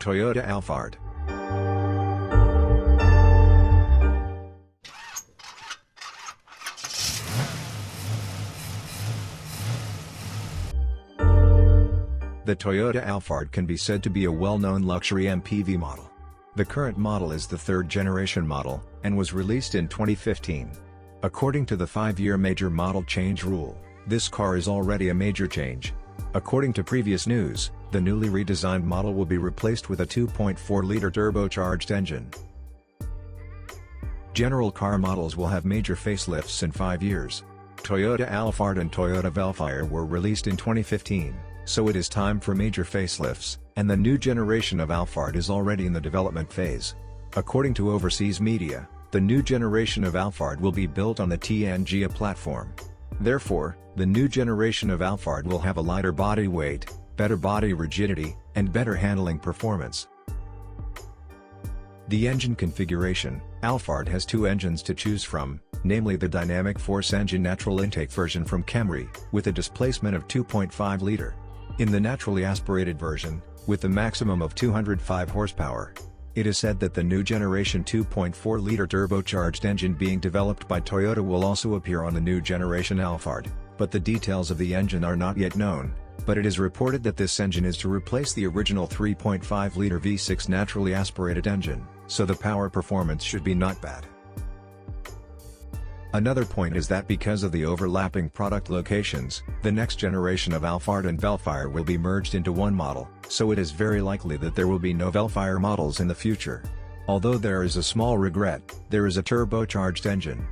Toyota Alphard. The Toyota Alphard can be said to be a well-known luxury MPV model. The current model is the third-generation model, and was released in 2015. According to the 5-year major model change rule, this car is already a major change. According to previous news, the newly redesigned model will be replaced with a 2.4-liter turbocharged engine. General car models will have major facelifts in 5 years. Toyota Alphard and Toyota Velfire were released in 2015, so it is time for major facelifts, and the new generation of Alphard is already in the development phase. According to overseas media, the new generation of Alphard will be built on the TNGA platform. Therefore, the new generation of Alphard will have a lighter body weight, better body rigidity, and better handling performance. The engine configuration: Alphard has 2 engines to choose from, namely the Dynamic Force engine natural intake version from Camry, with a displacement of 2.5 liter. In the naturally aspirated version, with the maximum of 205 horsepower. It is said that the new generation 2.4-liter turbocharged engine being developed by Toyota will also appear on the new generation Alphard, but the details of the engine are not yet known, but it is reported that this engine is to replace the original 3.5-liter V6 naturally aspirated engine, so the power performance should be not bad. Another point is that because of the overlapping product locations, the next generation of Alphard and Velfire will be merged into one model, so it is very likely that there will be no Velfire models in the future. Although there is a small regret, there is a turbocharged engine.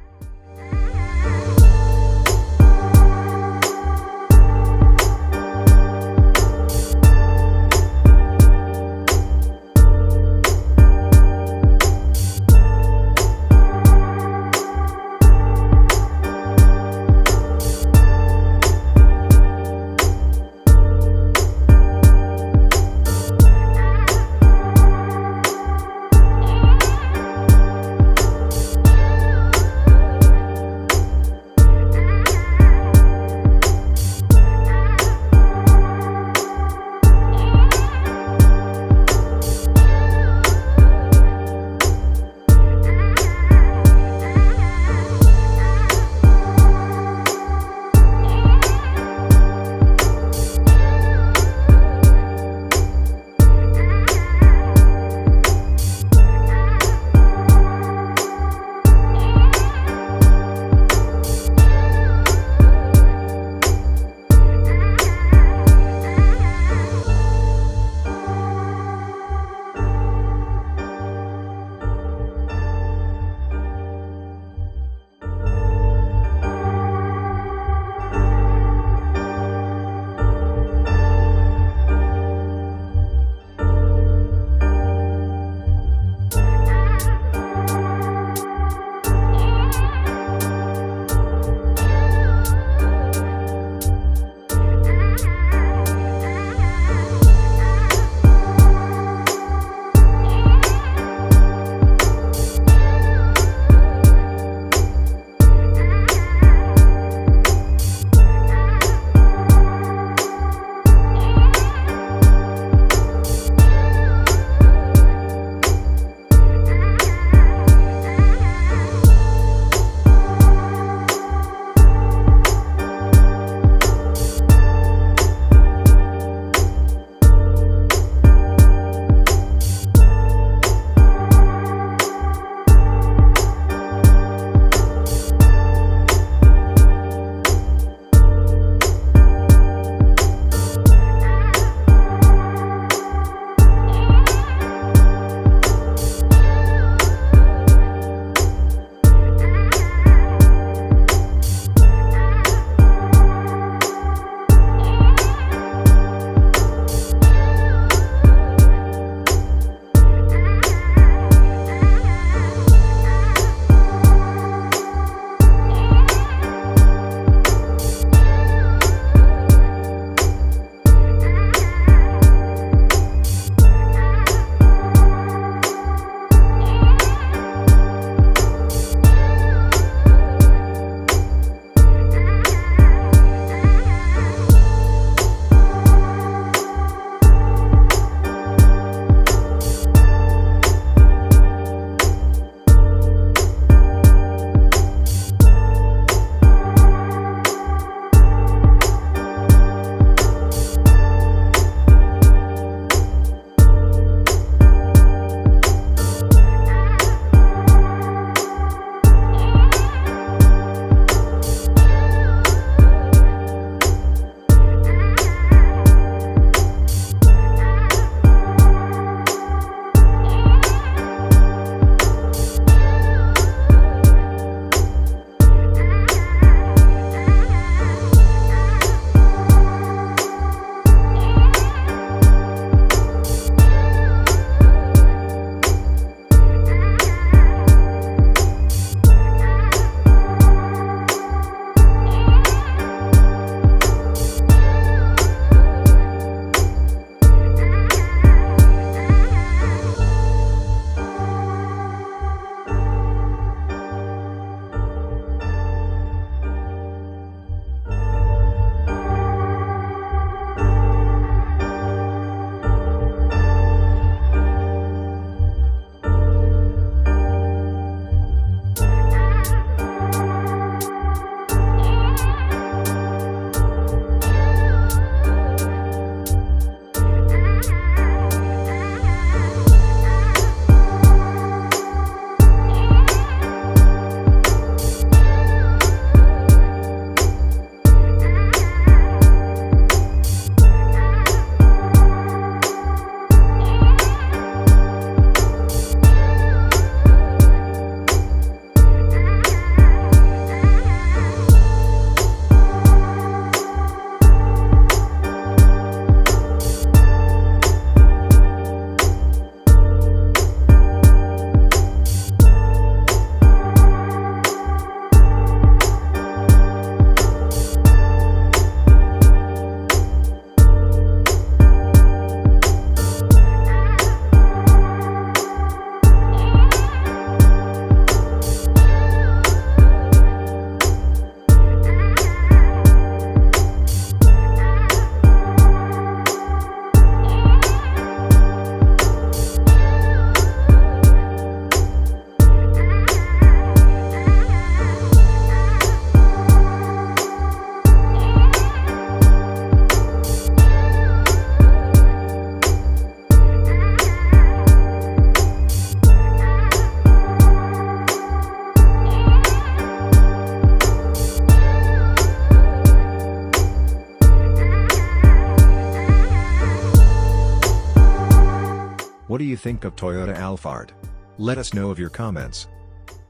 What do you think of Toyota Alphard? Let us know of your comments.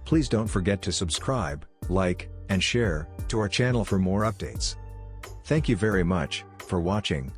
Please don't forget to subscribe, like, and share to our channel for more updates. Thank you very much for watching.